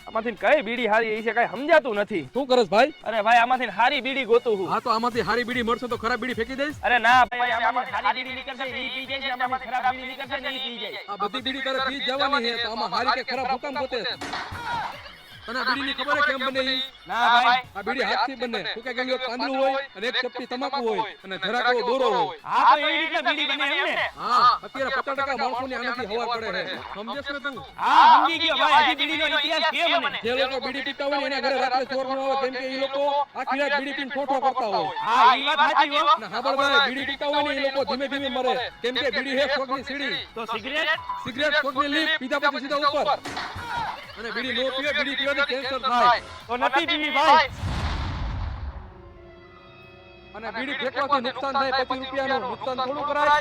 આમાંથી કઈ બીડી હારી એ છે કઈ સમજાતું નથી. શું કરસ ભાઈ? અરે ભાઈ આમાંથી હારી બીડી ગોતું હું. હા તો આમાંથી હારી બીડી મળશે તો ખરાબ બીડી ફેંકી દઈશ. અરે ના ભાઈ આમાંથી હારી બીડી નીકળશે ઈ પી જાય છે, આમાંથી ખરાબ બીડી નીકળશે ને ઈ પી જાય. આ બધી બીડી તારે પી જ જવાની છે તો આમાં હારી કે ખરાબ હુકામ ગોતે? તને આ બીડીની ખબર છે કેમ બને ઈ? ના ભાઈ આ બીડી હાથથી બને. સૂકા ગયેલું એક પાંદડું હોય અને એક ચપટી તમાકુ હોય અને જરાક એવો દોરો હોય. હા તો એવી રીતના બીડી બને એમ ને. હા અત્યારે 50% માણસોની આનાથી હવા પડે છે. સમજેશ ને તું? હા સમજી ગયો ભાઈ. હજી બીડીનો ઇતિહાસ કે મને. જે લોકો બીડી પીતા હોય ને એના ઘરે રાત્રે ચોર ન આવે કેમ કે એ લોકો આખી રાત બીડી પીને ઠોઠો કરતા હોય. હા ઈ વાત સાચી હો. અને હાબળભાઈ બીડી પીતા હોય ને એ લોકો ધીમે ધીમે મરે કેમ કે બીડી હે શોખની સીડી. તો સિગરેટ સિગરેટ શોખની લીપ પીધા પછી સીધા ઉપર. અને બીડી નો પીવે બીડી પીવાથી કેન્સર થાય. તો નથી પીવી ભાઈ. અને બીડી ફેંકવાથી નુકસાન થાય 25 રૂપિયાનું નુકસાન થોડું કરાય.